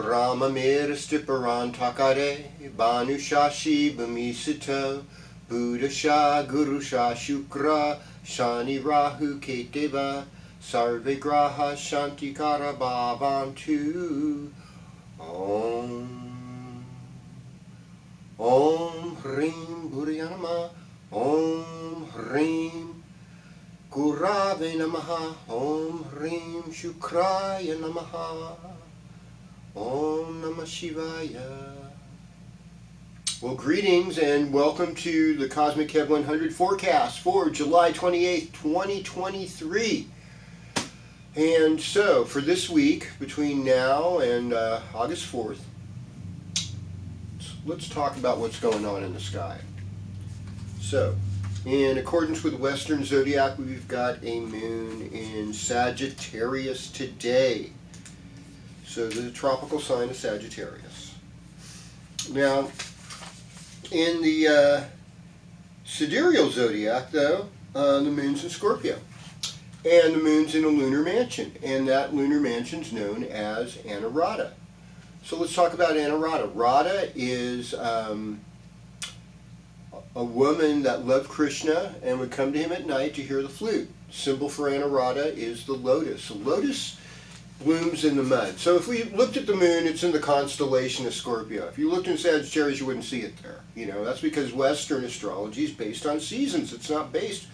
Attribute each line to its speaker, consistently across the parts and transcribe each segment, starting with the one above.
Speaker 1: Brahmamira Stiparan Takare, Banushashi Bhamisito, Buddhasha Gurusha Shukra, Shani Rahu Keteva, Sarve Graha Shantikara Bhavantu. Om. Om Hrim Buryanama. Om Hrim Gurave Namaha. Om Hrim Shukraya Namaha. Om Namah Shivaya. Well, greetings and welcome to the KozmicKev100 forecast for July 28th, 2023. And so, for this week, between now and August 4th, let's talk about what's going on in the sky. So, in accordance with Western Zodiac, we've got a moon in Sagittarius today. So the tropical sign is Sagittarius. Now, in the sidereal zodiac, though, the moon's in Scorpio. And the moon's in a lunar mansion. And that lunar mansion's known as Anurata. So let's talk about Anurata. Radha is a woman that loved Krishna and would come to him at night to hear the flute. Symbol for Anurata is the lotus. The lotus blooms in the mud. So if we looked at the moon, it's in the constellation of Scorpio. If you looked in Sagittarius, you wouldn't see it there. You know, that's because Western astrology is based on seasons. It's not based.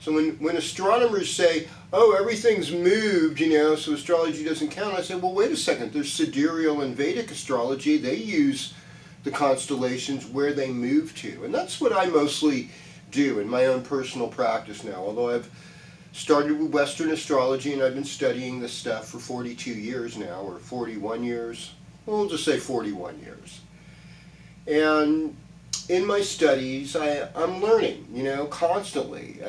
Speaker 1: So when astronomers say, oh, everything's moved, you know, so astrology doesn't count, I say, well, wait a second. There's sidereal and Vedic astrology. They use the constellations where they move to. And that's what I mostly do in my own personal practice now, although I've started with Western astrology and I've been studying this stuff for 42 years now, or 41 years. We'll just say 41 years. And in my studies, I'm learning, you know, constantly.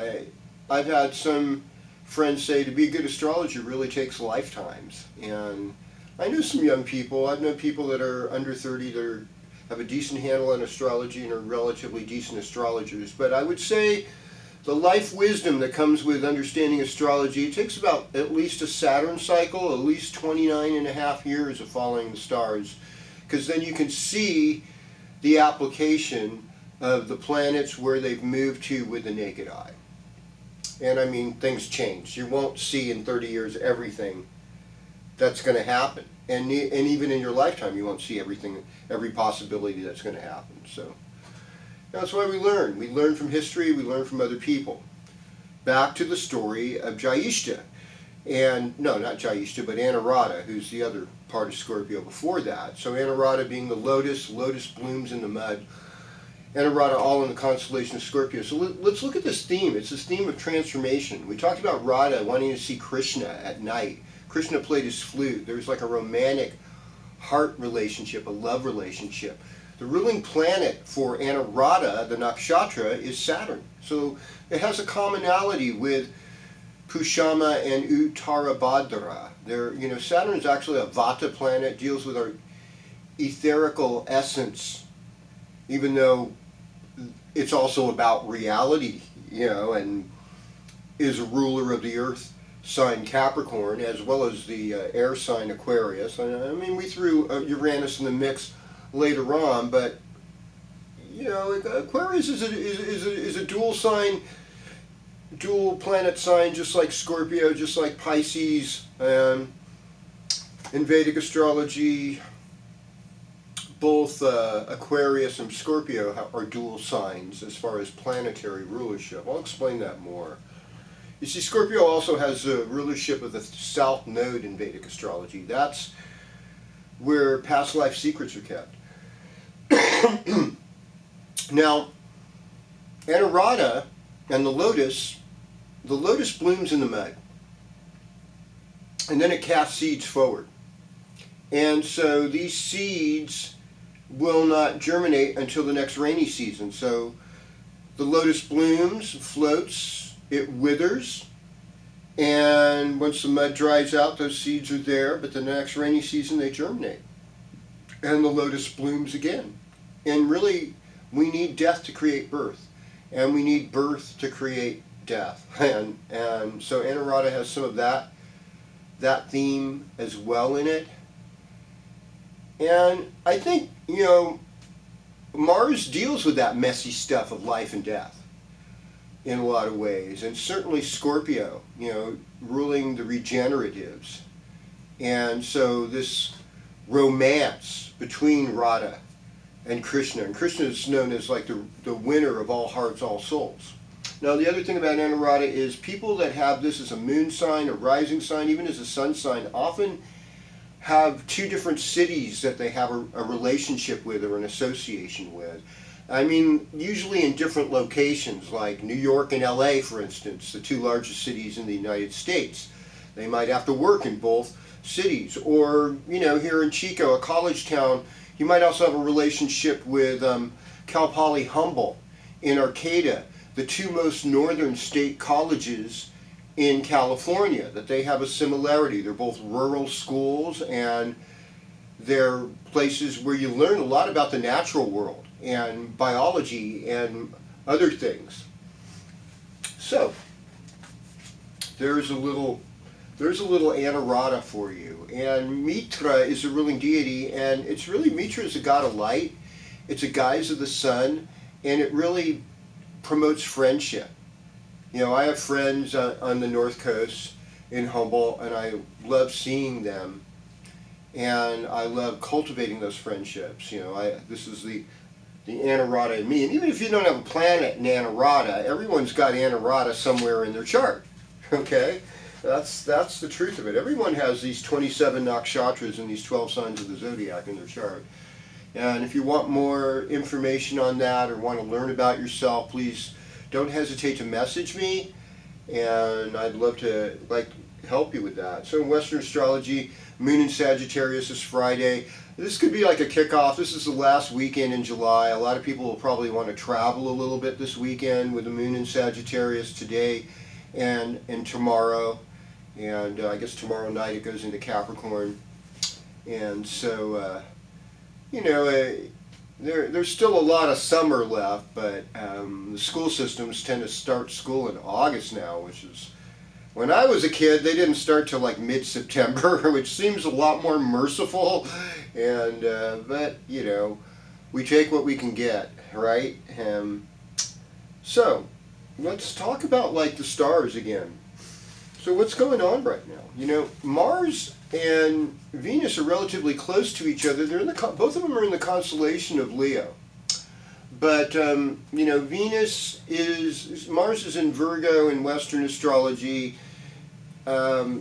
Speaker 1: I've had some friends say to be a good astrologer really takes lifetimes. And I know some young people. I've known people that are under 30 that have a decent handle on astrology and are relatively decent astrologers. But I would say the life wisdom that comes with understanding astrology, it takes about at least a Saturn cycle, at least 29 and a half years of following the stars, because then you can see the application of the planets where they've moved to with the naked eye. And I mean, things change. You won't see in 30 years everything that's going to happen. And even in your lifetime, you won't see everything, every possibility that's going to happen. So that's why we learn. We learn from history, we learn from other people. Back to the story of Jayishta. And, no, not Jayishta, but Anurata, who's the other part of Scorpio before that. So Anurata being the lotus blooms in the mud. Anurata all in the constellation of Scorpio. So let's look at this theme. It's this theme of transformation. We talked about Radha wanting to see Krishna at night. Krishna played his flute. There was like a romantic heart relationship, a love relationship. The ruling planet for Anurata, the nakshatra, is Saturn. So it has a commonality with Pushama and Uttarabhadra. You know, Saturn is actually a Vata planet, deals with our etherical essence, even though it's also about reality, you know, and is a ruler of the earth sign Capricorn, as well as the air sign Aquarius. I mean, we threw Uranus in the mix later on, but you know, Aquarius is a dual sign, dual planet sign, just like Scorpio, just like Pisces. In Vedic astrology, both Aquarius and Scorpio are dual signs as far as planetary rulership. I'll explain that more. You see, Scorpio also has the rulership of the South Node in Vedic astrology. That's where past life secrets are kept. Now, Anurata and the lotus blooms in the mud. And then it casts seeds forward. And so these seeds will not germinate until the next rainy season. So the lotus blooms, floats, it withers, and once the mud dries out, those seeds are there, but the next rainy season they germinate. And the lotus blooms again. And really, we need death to create birth. And we need birth to create death. And so Anurata has some of that theme as well in it. And I think, Mars deals with that messy stuff of life and death in a lot of ways. And certainly Scorpio, ruling the regeneratives. And so this romance between Radha and Krishna. And Krishna is known as like the winner of all hearts, all souls. Now the other thing about Anuradha is people that have this as a moon sign, a rising sign, even as a sun sign, often have two different cities that they have a relationship with or an association with. I mean, usually in different locations, like New York and LA, for instance, the two largest cities in the United States. They might have to work in both cities. Or, here in Chico, a college town, you might also have a relationship with Cal Poly Humboldt in Arcata, the two most northern state colleges in California, that they have a similarity. They're both rural schools, and they're places where you learn a lot about the natural world and biology and other things. So there's a little Anuradha for you. And Mitra is a ruling deity, and it's really, Mitra is a god of light. It's a guise of the sun, and it really promotes friendship. I have friends on the North Coast in Humboldt, and I love seeing them, and I love cultivating those friendships. This is the Anuradha in me. And even if you don't have a planet in Anuradha, everyone's got Anuradha somewhere in their chart. Okay? That's the truth of it. Everyone has these 27 nakshatras and these 12 signs of the zodiac in their chart. And if you want more information on that or want to learn about yourself, please don't hesitate to message me, and I'd love to help you with that. So in Western astrology, Moon in Sagittarius is Friday. This could be like a kickoff. This is the last weekend in July. A lot of people will probably want to travel a little bit this weekend with the Moon in Sagittarius today and tomorrow. And I guess tomorrow night it goes into Capricorn. And so, there's still a lot of summer left, but the school systems tend to start school in August now, which is, when I was a kid, they didn't start till like mid-September, which seems a lot more merciful. And but we take what we can get, right? So let's talk about the stars again. So what's going on right now? Mars and Venus are relatively close to each other. They're in both of them are in the constellation of Leo. But Mars is in Virgo in Western astrology. But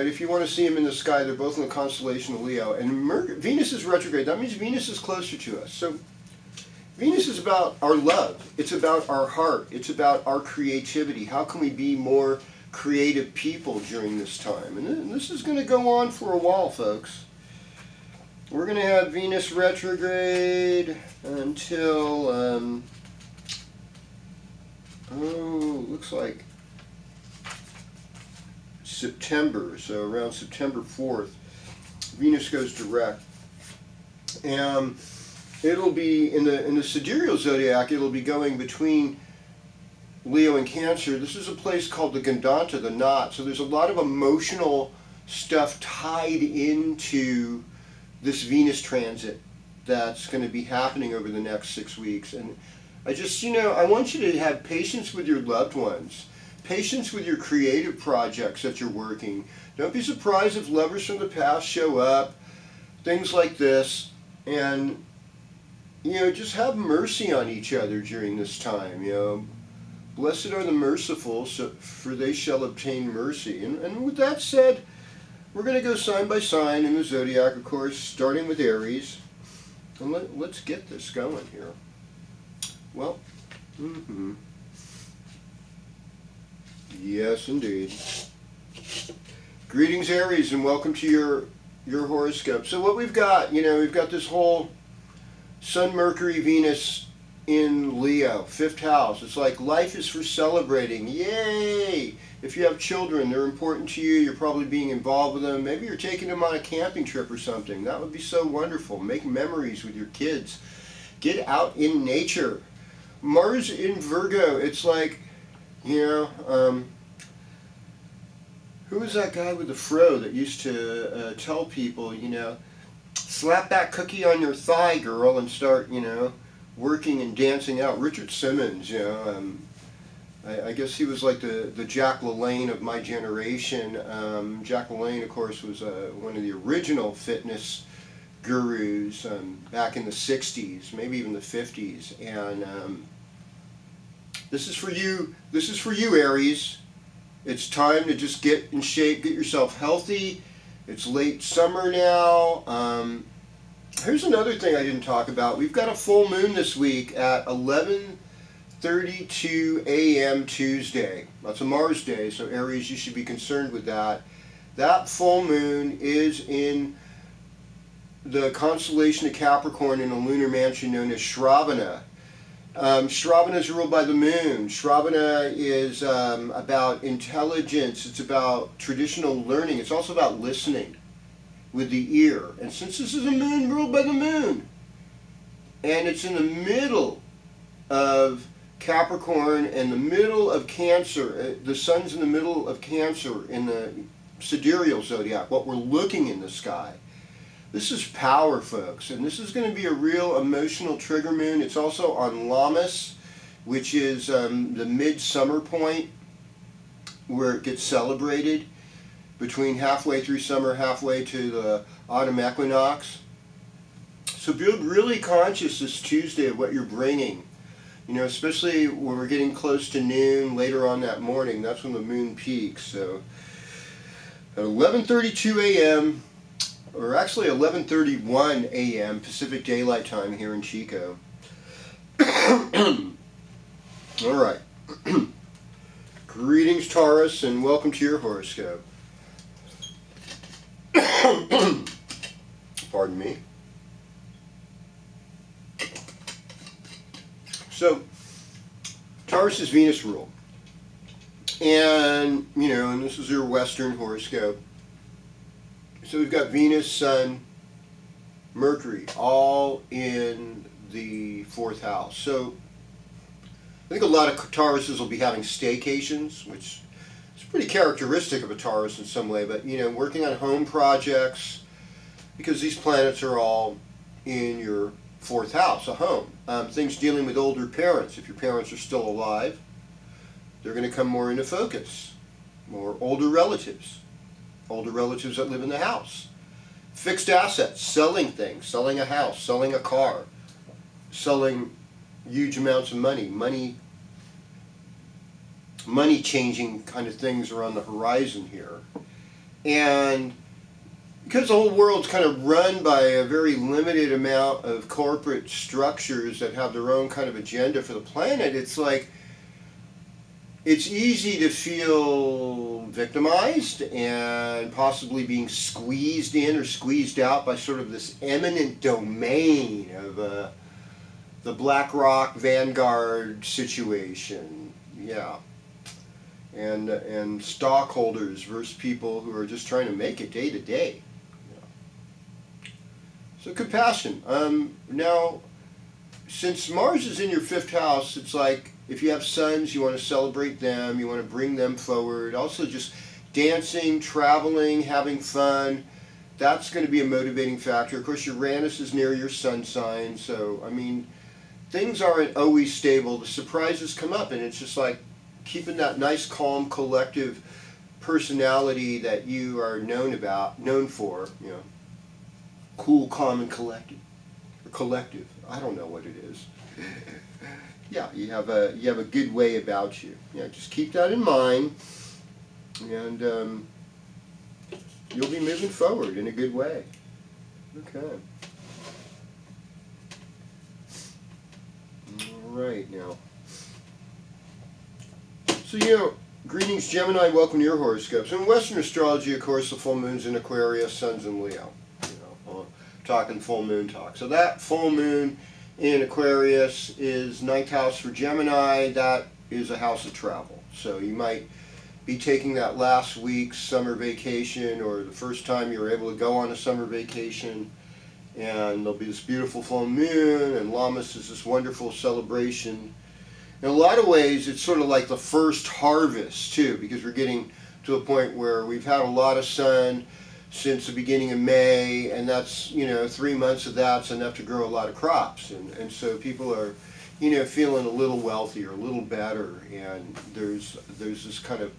Speaker 1: if you want to see them in the sky, they're both in the constellation of Leo. And Venus is retrograde. That means Venus is closer to us. So Venus is about our love. It's about our heart. It's about our creativity. How can we be more creative people during this time? And this is going to go on for a while, folks. We're going to have Venus retrograde until, looks like September. So around September 4th, Venus goes direct. And it'll be, in the sidereal zodiac, it'll be going between Leo and Cancer. This is a place called the Gandanta, the knot. So there's a lot of emotional stuff tied into this Venus transit that's going to be happening over the next 6 weeks. And I just, I want you to have patience with your loved ones, patience with your creative projects that you're working. Don't be surprised if lovers from the past show up, things like this. And, just have mercy on each other during this time, Blessed are the merciful, for they shall obtain mercy. And with that said, we're going to go sign by sign in the zodiac, of course, starting with Aries. And let's get this going here. Well, yes, indeed. Greetings, Aries, and welcome to your horoscope. So what we've got, we've got this whole Sun, Mercury, Venus in Leo, 5th house. It's like life is for celebrating. Yay! If you have children, they're important to you. You're probably being involved with them. Maybe you're taking them on a camping trip or something. That would be so wonderful. Make memories with your kids. Get out in nature. Mars in Virgo. It's like, who was that guy with the fro that used to tell people, slap that cookie on your thigh, girl, and start, working and dancing out. Richard Simmons, I guess he was like the Jack LaLanne of my generation. Jack LaLanne, of course, was one of the original fitness gurus back in the 60s, maybe even the 50s. And this is for you. This is for you, Aries. It's time to just get in shape, get yourself healthy. It's late summer now. Here's another thing I didn't talk about. We've got a full moon this week at 11:32 a.m. Tuesday. That's a Mars day, so Aries, you should be concerned with that. That full moon is in the constellation of Capricorn in a lunar mansion known as Shravana. Shravana is ruled by the moon. Shravana is about intelligence. It's about traditional learning. It's also about listening with the ear. And since this is a moon ruled by the moon, and it's in the middle of Capricorn and the middle of Cancer, the sun's in the middle of Cancer in the sidereal zodiac, what we're looking in the sky. This is power, folks, and this is going to be a real emotional trigger moon. It's also on Lammas, which is the midsummer point where it gets celebrated between halfway through summer, halfway to the autumn equinox. So be really conscious this Tuesday of what you're bringing. Especially when we're getting close to noon, later on that morning, that's when the moon peaks. So at 11:32 a.m., or actually 11:31 a.m. Pacific Daylight Time here in Chico. All right. Greetings, Taurus, and welcome to your horoscope. Pardon me. So, Taurus is Venus rule. And, and this is your Western horoscope. So we've got Venus, Sun, Mercury, all in the 4th house. So I think a lot of Tauruses will be having staycations, which is pretty characteristic of a Taurus in some way, but working on home projects, because these planets are all in your 4th house, a home. Things dealing with older parents. If your parents are still alive, they're going to come more into focus. More older relatives that live in the house. Fixed assets, selling things, selling a house, selling a car, selling huge amounts of money changing kind of things are on the horizon here. And because the whole world's kind of run by a very limited amount of corporate structures that have their own kind of agenda for the planet, it's like it's easy to feel victimized and possibly being squeezed in or squeezed out by sort of this eminent domain of the BlackRock Vanguard situation. Yeah. And stockholders versus people who are just trying to make it day to day. So compassion. Now, since Mars is in your 5th house, it's like if you have sons, you want to celebrate them, you want to bring them forward. Also just dancing, traveling, having fun. That's going to be a motivating factor. Of course, Uranus is near your sun sign, so, things aren't always stable. The surprises come up, and it's just like keeping that nice, calm, collective personality that you are known for, cool, calm, and collected. Or collective. I don't know what it is. Yeah, you have a good way about you. Just keep that in mind, and you'll be moving forward in a good way. Okay. All right, now. So, greetings, Gemini. Welcome to your horoscopes. In Western astrology, of course, the full moon's in Aquarius, sun's in Leo. Talking full moon talk. So that full moon in Aquarius is 9th house for Gemini. That is a house of travel. So you might be taking that last week's summer vacation, or the first time you're able to go on a summer vacation, and there'll be this beautiful full moon, and Lammas is this wonderful celebration. In a lot of ways, it's sort of like the first harvest too, because we're getting to a point where we've had a lot of sun. since the beginning of May, and that's, 3 months of that's enough to grow a lot of crops, and so people are, feeling a little wealthier, a little better, and there's this kind of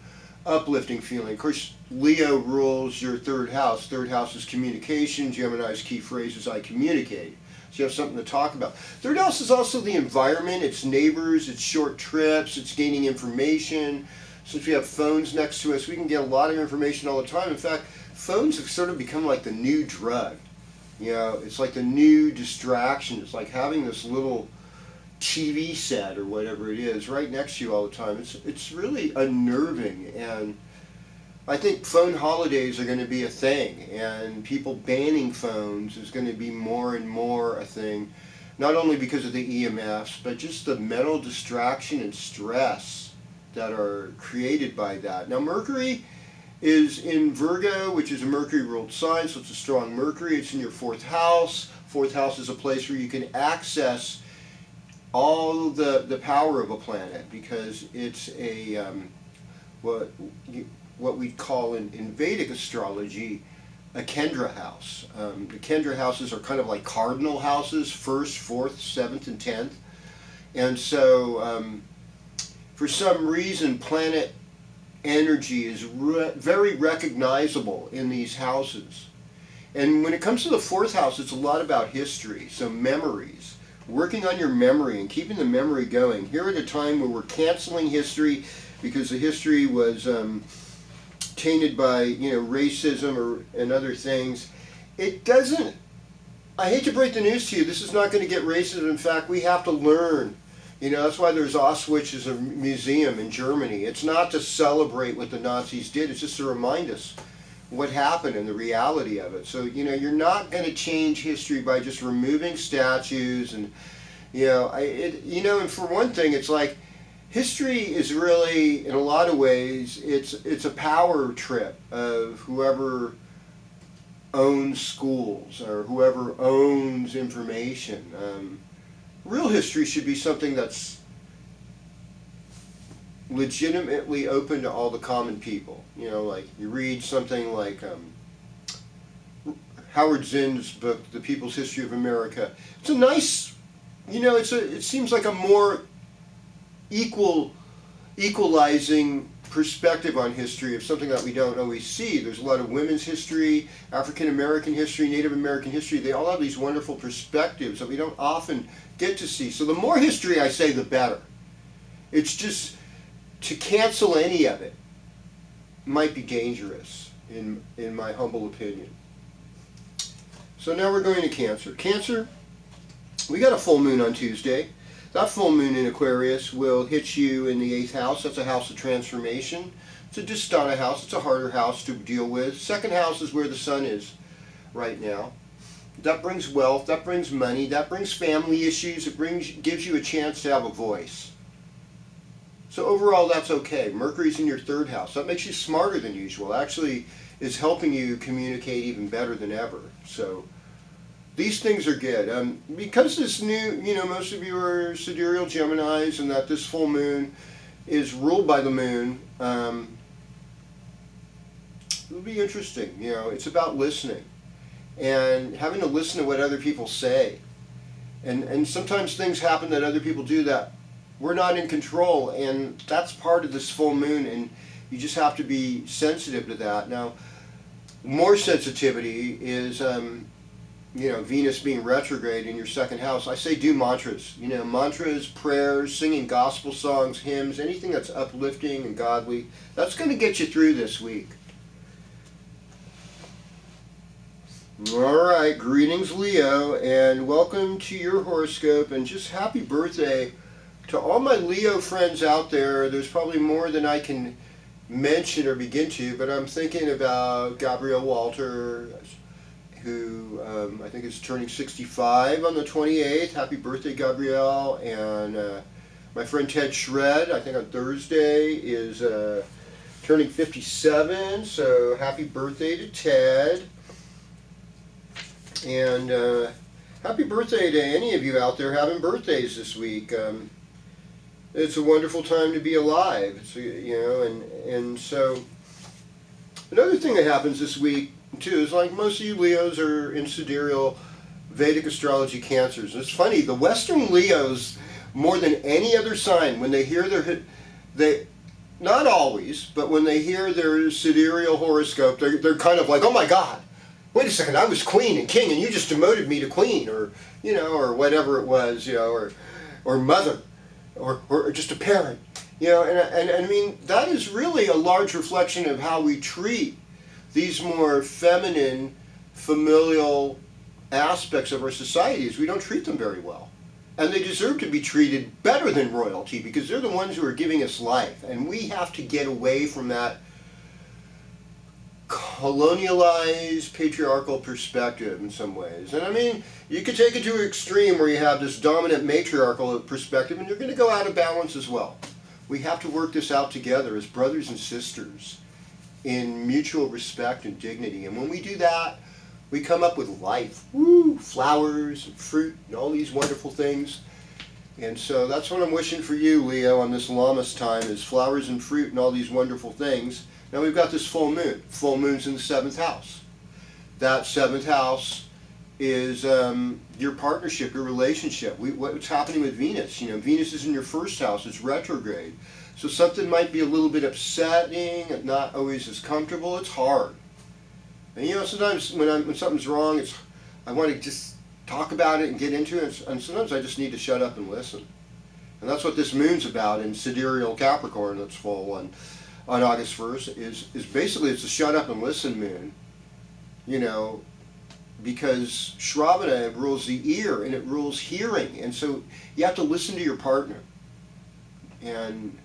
Speaker 1: uplifting feeling. Of course, Leo rules your third house. Third house is communication. Gemini's key phrase is I communicate. So you have something to talk about. Third house is also the environment, it's neighbors, it's short trips, it's gaining information. Since we have phones next to us, we can get a lot of information all the time. In fact, phones have sort of become like the new drug. It's like the new distraction. It's like having this little TV set or whatever it is right next to you all the time. It's really unnerving, and I think phone holidays are going to be a thing, and people banning phones is going to be more and more a thing, not only because of the EMFs, but just the mental distraction and stress that are created by that. Now, Mercury is in Virgo, which is a Mercury-ruled sign, so it's a strong Mercury. It's in your fourth house. Fourth house is a place where you can access all the power of a planet, because it's a what we call in Vedic astrology a Kendra house. The Kendra houses are kind of like cardinal houses, 1st, 4th, 7th, and 10th. And so for some reason, planet energy is very recognizable in these houses. And when it comes to the fourth house, it's a lot about history, so memories. Working on your memory and keeping the memory going. Here at a time where we're canceling history because the history was tainted by racism and other things. It doesn't, I hate to break the news to you, this is not going to get racism. In fact, we have to learn. That's why there's Auschwitz as a museum in Germany. It's not to celebrate what the Nazis did, it's just to remind us what happened and the reality of it. So, you're not going to change history by just removing statues and, and for one thing, it's like, history is really, in a lot of ways, it's a power trip of whoever owns schools or whoever owns information. Real history should be something that's legitimately open to all the common people. Like you read something like Howard Zinn's book, The People's History of America. It's a nice, it seems like a more equalizing perspective on history of something that we don't always see. There's a lot of women's history, African American history, Native American history. They all have these wonderful perspectives that we don't often get to see. So the more history I say, the better. It's just to cancel any of it might be dangerous in my humble opinion. So now we're going to Cancer. Cancer, we got a full moon on Tuesday. That full moon in Aquarius will hit you in the 8th house. That's a house of transformation. It's a Distana house. It's a harder house to deal with. 2nd house is where the sun is right now. That brings wealth. That brings money. That brings family issues. It gives you a chance to have a voice. So overall, that's okay. Mercury's in your 3rd house. That makes you smarter than usual. Actually, is helping you communicate even better than ever. So these things are good. Because this new, most of you are sidereal Geminis, and that this full moon is ruled by the moon, it'll be interesting. It's about listening and having to listen to what other people say. And sometimes things happen that other people do that we're not in control, and that's part of this full moon, and you just have to be sensitive to that. Now, more sensitivity is Venus being retrograde in your 2nd house. I say do mantras. Mantras, prayers, singing gospel songs, hymns, anything that's uplifting and godly. That's going to get you through this week. Alright, greetings Leo, and welcome to your horoscope, and just happy birthday to all my Leo friends out there. There's probably more than I can mention or begin to, but I'm thinking about Gabrielle Walter, who I think is turning 65 on the 28th. Happy birthday, Gabrielle. And my friend Ted Shred, I think on Thursday, is turning 57, so happy birthday to Ted. And happy birthday to any of you out there having birthdays this week. It's a wonderful time to be alive. So, and so another thing that happens this week, too, is like most of you Leos are in sidereal Vedic astrology Cancers. And it's funny, the Western Leos, more than any other sign, when they hear they, not always, but when they hear their sidereal horoscope, they're kind of like, oh my God, wait a second, I was queen and king and you just demoted me to queen, or, you know, or whatever it was, you know, or mother, or just a parent. You know, and I mean, that is really a large reflection of how we treat these more feminine, familial aspects of our societies. We don't treat them very well. And they deserve to be treated better than royalty because they're the ones who are giving us life. And we have to get away from that colonialized, patriarchal perspective in some ways. And I mean, you could take it to an extreme where you have this dominant matriarchal perspective and you're going to go out of balance as well. We have to work this out together as brothers and sisters in mutual respect and dignity. And when we do that, we come up with life. Woo! Flowers and fruit and all these wonderful things. And so that's what I'm wishing for you, Leo, on this Lammas time, is flowers and fruit and all these wonderful things. Now we've got this full moon. Full moon's in the 7th house. That 7th house is your partnership, your relationship. What's happening with Venus? You know, Venus is in your 1st house. It's retrograde. So something might be a little bit upsetting, not always as comfortable. It's hard. And you know, sometimes when something's wrong, I want to just talk about it and get into it. And sometimes I just need to shut up and listen. And that's what this moon's about in sidereal Capricorn that's full on August 1st, is basically it's a shut up and listen moon. You know, because Shravana rules the ear and it rules hearing, and so you have to listen to your partner. And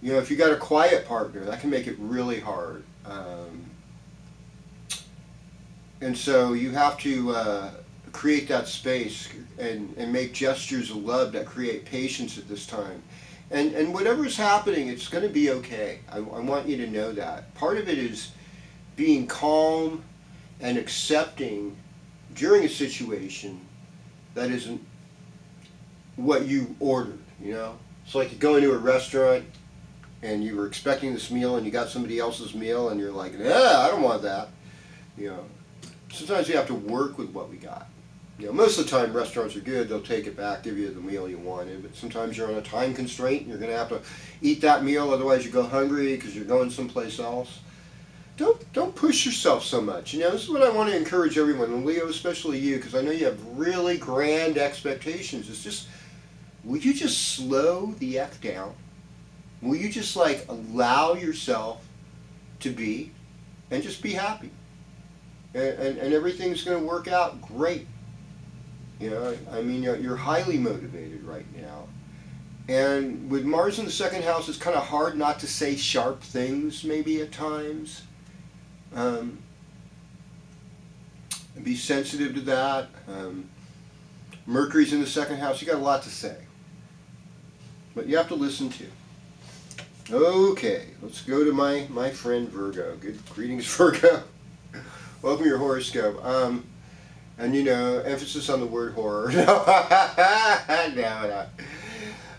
Speaker 1: you know, if you got a quiet partner, that can make it really hard. And so you have to create that space and make gestures of love that create patience at this time. And whatever is happening, it's going to be okay. I want you to know that. Part of it is being calm and accepting during a situation that isn't what you ordered, you know? It's like you go into a restaurant and you were expecting this meal and you got somebody else's meal and you're like, I don't want that. You know, sometimes you have to work with what we got. You know, most of the time restaurants are good, they'll take it back, give you the meal you wanted, but sometimes you're on a time constraint and you're going to have to eat that meal, otherwise you go hungry because you're going someplace else. Don't push yourself so much. You know, this is what I want to encourage everyone, and Leo, especially you, because I know you have really grand expectations. It's just, will you just slow the F down? Will you just like allow yourself to be and just be happy? And everything's going to work out great. You know, I mean, you're highly motivated right now. And with Mars in the 2nd house, it's kind of hard not to say sharp things maybe at times. Be sensitive to that. Mercury's in the 2nd house. You got a lot to say. But you have to listen to. Okay, let's go to my friend Virgo. Good greetings, Virgo. Welcome to your horoscope. And you know, emphasis on the word horror. No.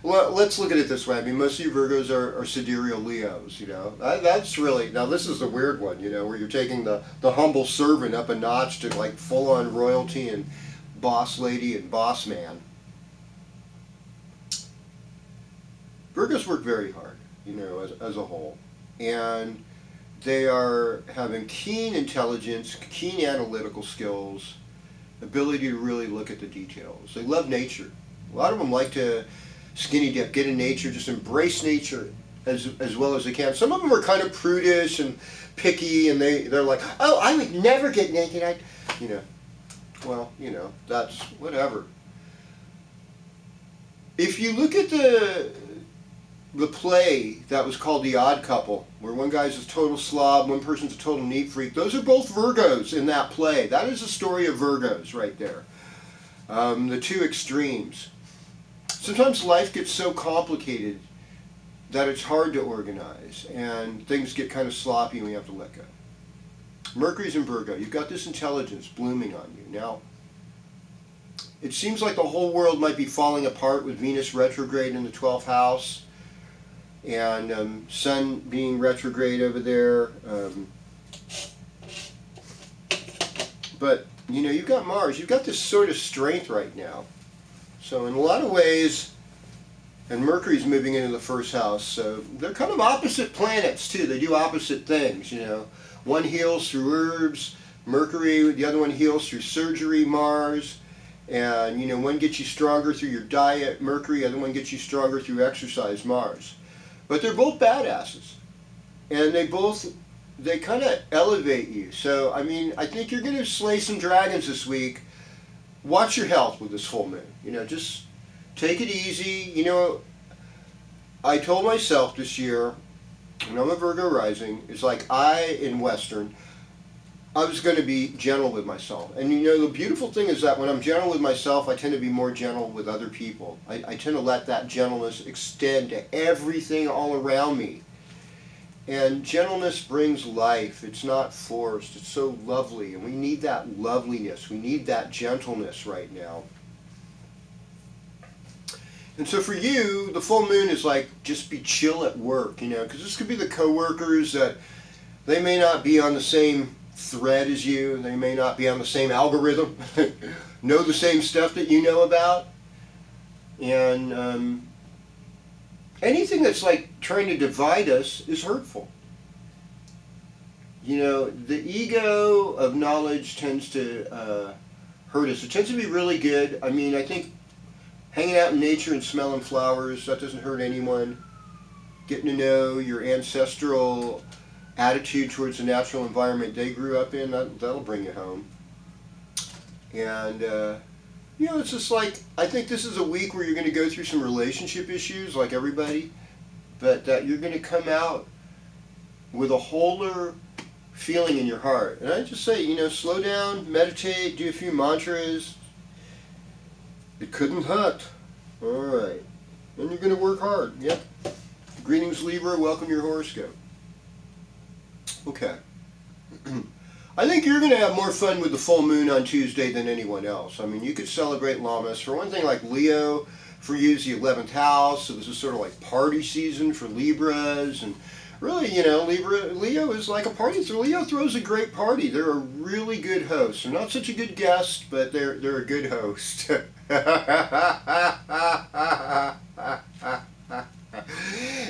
Speaker 1: Well, let's look at it this way. I mean, most of you Virgos are sidereal Leos, you know. That's really, now this is the weird one, you know, where you're taking the humble servant up a notch to like full-on royalty and boss lady and boss man. Virgos work very hard, you know, as a whole. And they are having keen intelligence, keen analytical skills, ability to really look at the details. They love nature. A lot of them like to skinny dip, get in nature, just embrace nature as well as they can. Some of them are kind of prudish and picky, and they're like, oh, I would never get naked. You know, well, you know, that's whatever. If you look at the play that was called The Odd Couple, where one guy's a total slob, one person's a total neat freak, those are both Virgos in that play. That is a story of Virgos right there. The two extremes. Sometimes life gets so complicated that it's hard to organize, and things get kind of sloppy and we have to let go. Mercury's in Virgo. You've got this intelligence blooming on you. Now, it seems like the whole world might be falling apart with Venus retrograde in the 12th house, and Sun being retrograde over there. But, you know, you've got Mars. You've got this sort of strength right now. So in a lot of ways, and Mercury's moving into the first house, so they're kind of opposite planets too. They do opposite things, you know. One heals through herbs, Mercury, the other one heals through surgery, Mars. And, you know, one gets you stronger through your diet, Mercury, the other one gets you stronger through exercise, Mars. But they're both badasses. And they kind of elevate you. So, I mean, I think you're going to slay some dragons this week. Watch your health with this full moon. You know, just take it easy. You know, I told myself this year, and I'm a Virgo rising, it's like in Western, I was going to be gentle with myself. And you know, the beautiful thing is that when I'm gentle with myself, I tend to be more gentle with other people. I tend to let that gentleness extend to everything all around me. And gentleness brings life. It's not forced. It's so lovely. And we need that loveliness. We need that gentleness right now. And so for you, the full moon is like, just be chill at work, you know, because this could be the coworkers that they may not be on the same thread as you. They may not be on the same algorithm, know the same stuff that you know about. And anything that's like trying to divide us is hurtful. You know, the ego of knowledge tends to hurt us. It tends to be really good. I mean, I think hanging out in nature and smelling flowers, that doesn't hurt anyone. Getting to know your ancestral attitude towards the natural environment they grew up in, that'll bring you home. And, you know, it's just like, I think this is a week where you're going to go through some relationship issues, like everybody, but that you're going to come out with a wholer feeling in your heart. And I just say, you know, slow down, meditate, do a few mantras. It couldn't hurt. All right. And you're going to work hard. Yep. Greetings, Libra. Welcome to your horoscope. Okay. I think you're going to have more fun with the full moon on Tuesday than anyone else. I mean, you could celebrate Lammas. For one thing, like Leo, for you is the 11th house, so this is sort of like party season for Libras. And really, you know, Leo is like a party. So Leo throws a great party. They're a really good host. They're not such a good guest, but they're a good host.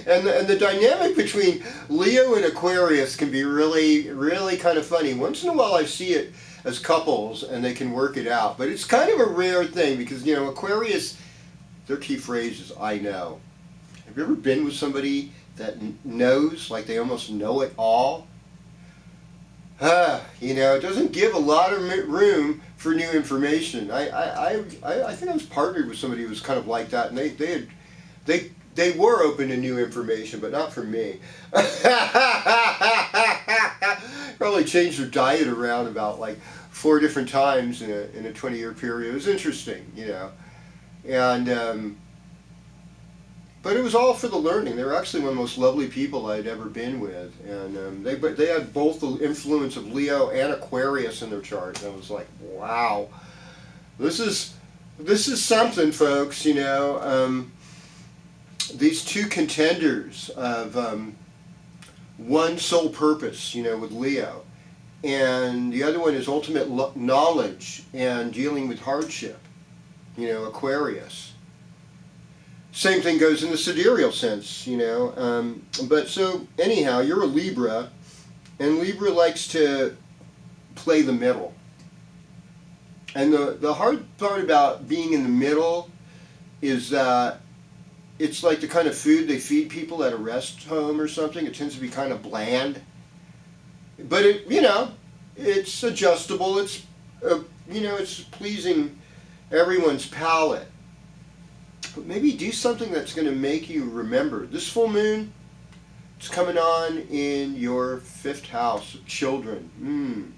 Speaker 1: And the dynamic between Leo and Aquarius can be really, really kind of funny. Once in a while I see it as couples and they can work it out. But it's kind of a rare thing because, you know, Aquarius, their key phrase is, I know. Have you ever been with somebody that knows, like they almost know it all? You know, it doesn't give a lot of room for new information. I think I was partnered with somebody who was kind of like that, and they were open to new information, but not for me. Probably changed their diet around about like 4 different times in a 20-year period. It was interesting, you know, and but it was all for the learning. They were actually one of the most lovely people I'd ever been with, and they had both the influence of Leo and Aquarius in their chart. And I was like, wow, this is something, folks. You know. These two contenders of one sole purpose, you know, with Leo, and the other one is ultimate knowledge and dealing with hardship, you know, Aquarius. Same thing goes in the sidereal sense, you know, but so anyhow, you're a Libra, and Libra likes to play the middle. And the hard part about being in the middle is that it's like the kind of food they feed people at a rest home or something. It tends to be kind of bland. But it, you know, it's adjustable. It's, you know, it's pleasing everyone's palate. But maybe do something that's going to make you remember. This full moon, it's coming on in your 5th house of children.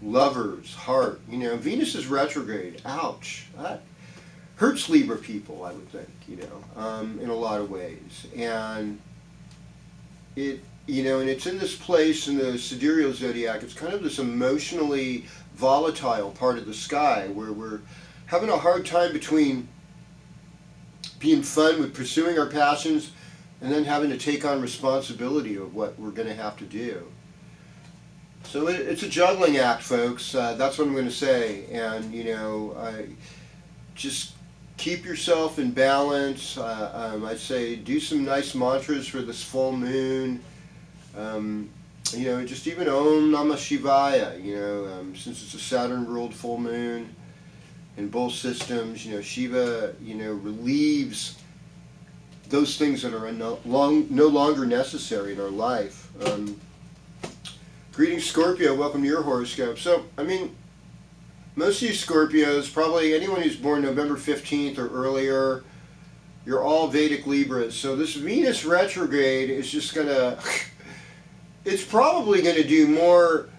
Speaker 1: Lovers, heart. You know, Venus is retrograde. Ouch. That hurts Libra people, I would think, you know, in a lot of ways. And it, you know, and it's in this place in the sidereal zodiac. It's kind of this emotionally volatile part of the sky where we're having a hard time between being fun with pursuing our passions and then having to take on responsibility of what we're going to have to do. So it's a juggling act, folks. That's what I'm going to say. And, just keep yourself in balance. I'd say do some nice mantras for this full moon. Just even Om Namah Shivaya, since it's a Saturn-ruled full moon in both systems, Shiva, relieves those things that are no longer necessary in our life. Greetings, Scorpio. Welcome to your horoscope. So, most of you Scorpios, probably anyone who's born November 15th or earlier, you're all Vedic Libras. So this Venus retrograde is just going to... it's probably going to do more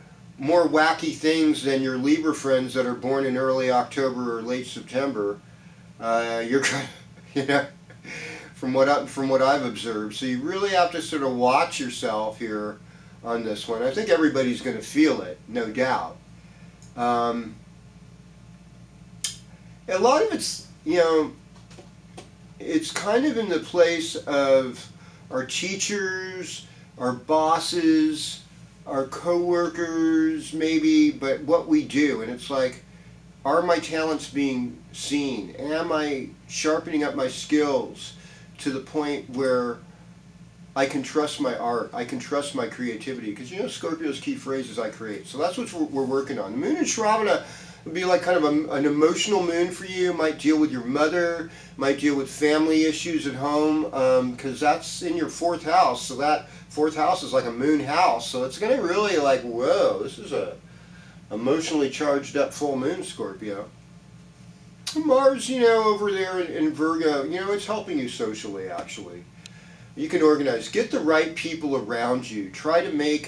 Speaker 1: wacky things than your Libra friends that are born in early October or late September. You're going to... from what I've observed. So you really have to sort of watch yourself here on this one. I think everybody's going to feel it, no doubt. A lot of it's, it's kind of in the place of our teachers, our bosses, our co-workers maybe, but what we do. And it's like, are my talents being seen? Am I sharpening up my skills to the point where I can trust my art, I can trust my creativity? Because Scorpio's key phrase is I create. So that's what we're working on. The moon in Shravana would be like kind of an emotional moon for you. Might deal with your mother, might deal with family issues at home, because that's in your 4th house. So that 4th house is like a moon house. So it's going to really like, whoa, this is a emotionally charged up full moon, Scorpio. Mars, over there in Virgo, it's helping you socially, actually. You can organize. Get the right people around you. Try to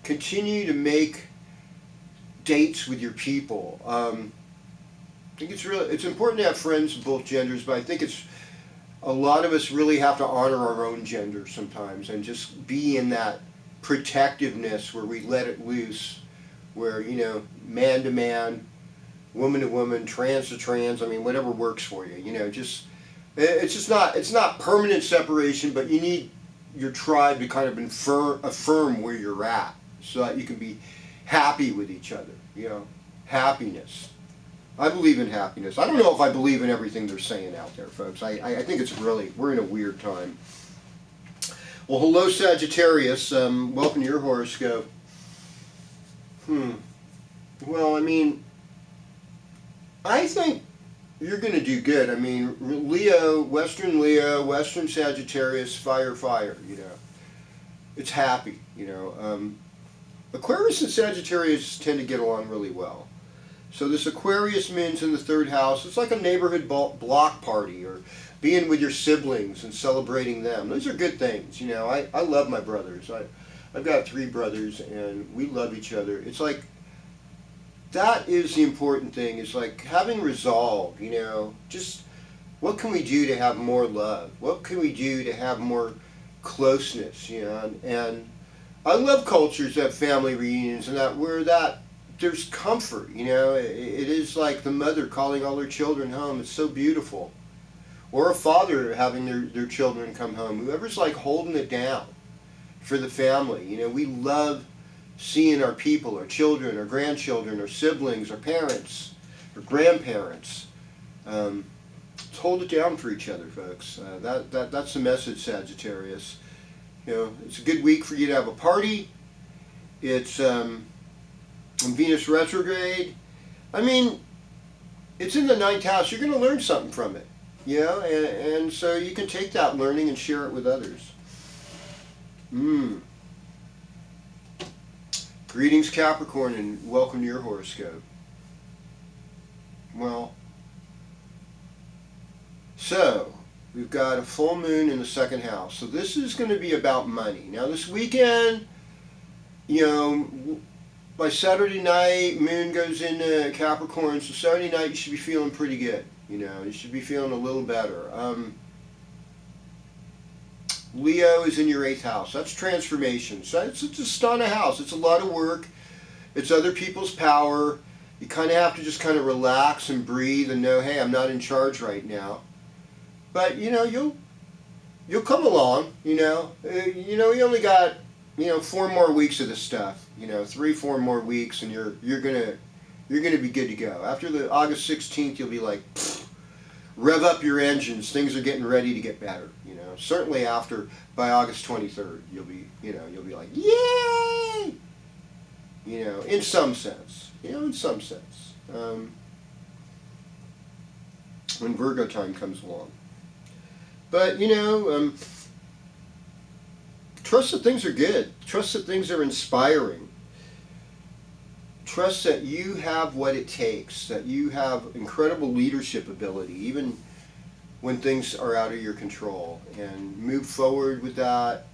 Speaker 1: continue to make dates with your people. I think it's important to have friends of both genders, but I think a lot of us really have to honor our own gender sometimes and just be in that protectiveness where we let it loose, where, man to man, woman to woman, trans to trans, whatever works for you, it's not permanent separation, but you need your tribe to kind of affirm where you're at so that you can be happy with each other, happiness. I believe in happiness. I don't know if I believe in everything they're saying out there, folks. I think we're in a weird time. Well, hello, Sagittarius. Welcome to your horoscope. Well, I think you're going to do good. Leo, Western Sagittarius, fire, It's happy, Aquarius and Sagittarius tend to get along really well. So this Aquarius moon's in the 3rd house. It's like a neighborhood block party or being with your siblings and celebrating them. Those are good things, I love my brothers. I've got 3 brothers and we love each other. It's like, that is the important thing, is like having resolve, just what can we do to have more love? What can we do to have more closeness, and I love cultures that have family reunions and that there's comfort, it is like the mother calling all her children home. It's so beautiful. Or a father having their children come home. Whoever's like holding it down for the family. We love seeing our people, our children, our grandchildren, our siblings, our parents, our grandparents. Let's hold it down for each other, folks. That's the message, Sagittarius. It's a good week for you to have a party. It's Venus retrograde. It's in the 9th house. You're going to learn something from it, and so you can take that learning and share it with others. Greetings, Capricorn, and welcome to your horoscope. Well, so we've got a full moon in the 2nd house. So this is going to be about money. Now this weekend, by Saturday night, moon goes into Capricorn. So Saturday night you should be feeling pretty good. You should be feeling a little better. Leo is in your 8th house. That's transformation. So it's a stunning house. It's a lot of work. It's other people's power. You kind of have to just kind of relax and breathe and know, hey, I'm not in charge right now. But you'll come along. You only got 4 more weeks of this stuff. 3-4 more weeks, and you're gonna be good to go. After the August 16th, you'll be like, rev up your engines. Things are getting ready to get better. Certainly by August 23rd, you'll be like, yay! In some sense. When Virgo time comes along. But, trust that things are good. Trust that things are inspiring. Trust that you have what it takes, that you have incredible leadership ability, even when things are out of your control. And move forward with that.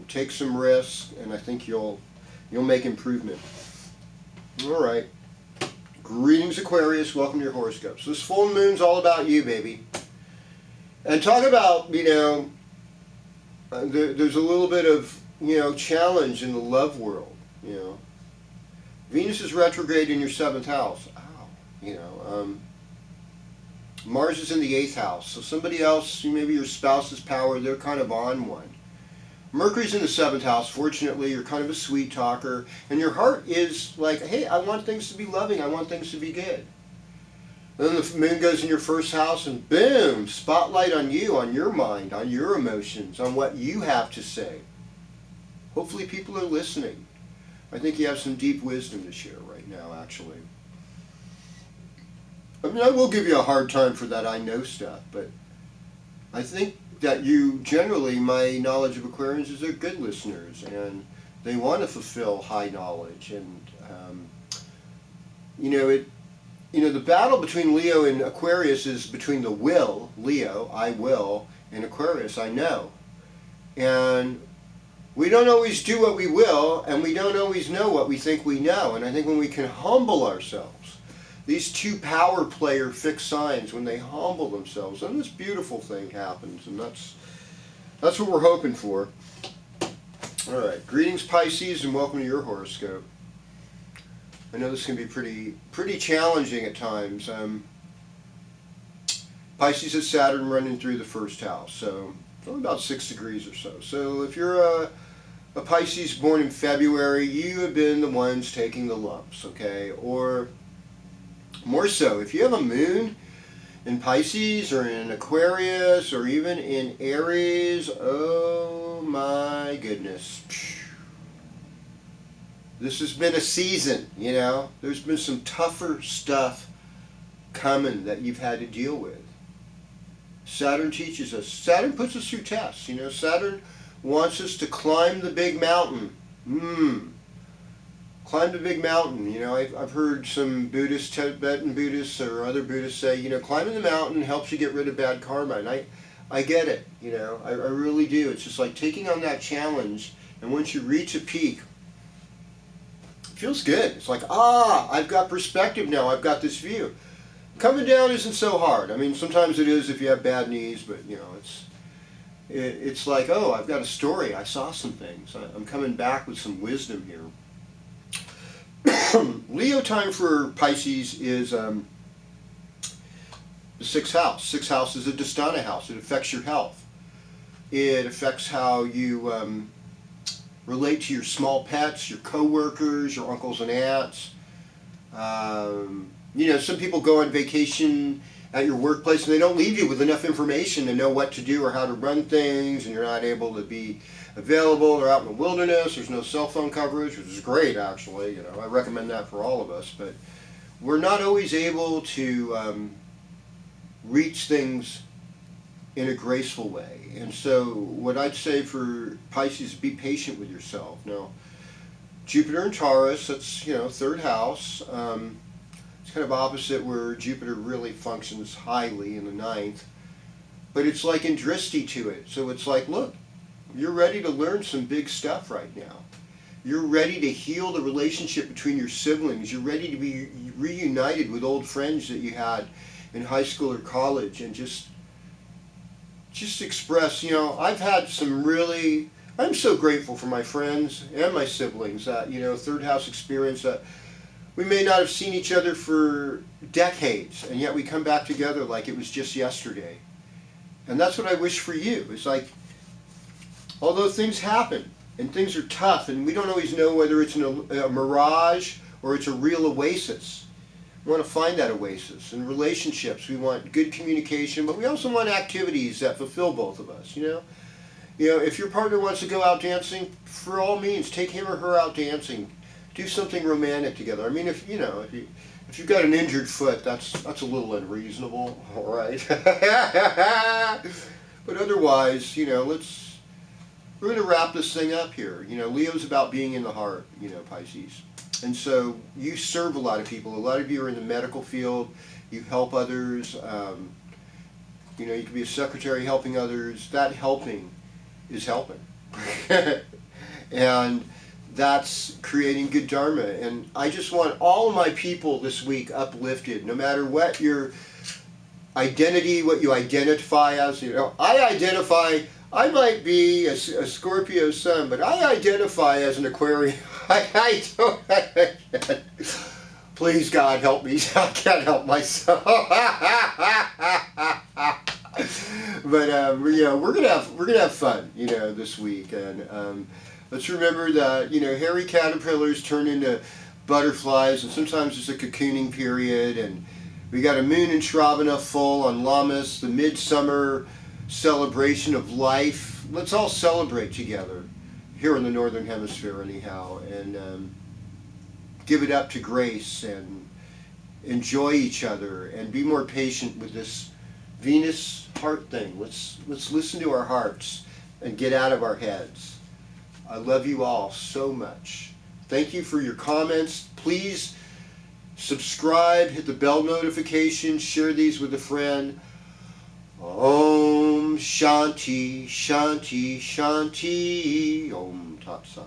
Speaker 1: Take some risks, and I think you'll make improvement. All right. Greetings, Aquarius. Welcome to your horoscope. So this full moon's all about you, baby. And talk about, there's a little bit of, challenge in the love world, Venus is retrograde in your 7th house. Ow. Mars is in the 8th house. So somebody else, maybe your spouse's power, they're kind of on one. Mercury's in the 7th house. Fortunately, you're kind of a sweet talker. And your heart is like, hey, I want things to be loving. I want things to be good. Then the moon goes in your 1st house, and boom, spotlight on you, on your mind, on your emotions, on what you have to say. Hopefully people are listening. I think you have some deep wisdom to share right now, actually. I will give you a hard time for that I know stuff, but I think that you generally, my knowledge of Aquarians is they're good listeners, and they want to fulfill high knowledge. And, the battle between Leo and Aquarius is between the will, Leo, I will, and Aquarius, I know. And we don't always do what we will, and we don't always know what we think we know. And I think when we can humble ourselves, these two power player fixed signs, when they humble themselves, then this beautiful thing happens, and that's what we're hoping for. All right, greetings, Pisces, and welcome to your horoscope. I know this can be pretty challenging at times. Pisces has Saturn running through the 1st house, so it's only about 6 degrees or so. So if you're a Pisces born in February, you have been the ones taking the lumps, okay? Or more so, if you have a moon in Pisces or in Aquarius or even in Aries, oh my goodness. This has been a season, There's been some tougher stuff coming that you've had to deal with. Saturn teaches us. Saturn puts us through tests. Saturn wants us to climb the big mountain. Climb the big mountain. I've heard some Buddhists, Tibetan Buddhists or other Buddhists say, climbing the mountain helps you get rid of bad karma. And I get it, I really do. It's just like taking on that challenge, and once you reach a peak, it feels good. It's like, I've got perspective now. I've got this view. Coming down isn't so hard. Sometimes it is if you have bad knees, but it's like, I've got a story. I saw some things. I'm coming back with some wisdom here. Leo time for Pisces is the 6th house. 6th house is a Dastana house. It affects your health. It affects how you relate to your small pets, your co-workers, your uncles and aunts. Some people go on vacation at your workplace and they don't leave you with enough information to know what to do or how to run things, and you're not able to be available. Or out in the wilderness, there's no cell phone coverage, which is great, actually. I recommend that for all of us, but we're not always able to reach things in a graceful way. And so what I'd say for Pisces, be patient with yourself. Now, Jupiter in Taurus, that's, 3rd house. It's kind of opposite where Jupiter really functions highly in the 9th. But it's like in Drishti to it. So it's like, look, you're ready to learn some big stuff right now. You're ready to heal the relationship between your siblings. You're ready to be reunited with old friends that you had in high school or college, and just express, I've had I'm so grateful for my friends and my siblings that, 3rd house experience, that we may not have seen each other for decades, and yet we come back together like it was just yesterday. And that's what I wish for you. It's like, although things happen, and things are tough, and we don't always know whether it's a mirage or it's a real oasis. We want to find that oasis. In relationships, we want good communication, but we also want activities that fulfill both of us, you know? You know, if your partner wants to go out dancing, for all means, take him or her out dancing. Do something romantic together. I mean, if you've got an injured foot, that's a little unreasonable, all right? But otherwise, you know, we're going to wrap this thing up here. You know, Leo's about being in the heart, you know, Pisces. And so you serve a lot of people. A lot of you are in the medical field. You help others. You know, you can be a secretary helping others. That helping is helping. And that's creating good dharma. And I just want all of my people this week uplifted, no matter what your identity, what you identify as. You know, I might be a Scorpio sun, but I identify as an Aquarian. I don't. Please, God, help me. I can't help myself. But you know, we're gonna have fun, you know, this week, and let's remember that, you know, hairy caterpillars turn into butterflies, and sometimes it's a cocooning period, and we got a moon in Shravana full on Lammas, the midsummer celebration of life. Let's all celebrate together here in the Northern Hemisphere anyhow, and give it up to grace and enjoy each other and be more patient with this Venus heart thing. Let's listen to our hearts and get out of our heads. I love you all so much. Thank you for your comments. Please subscribe, hit the bell notification, share these with a friend. Om Shanti, Shanti, Shanti. Om Tat Sat.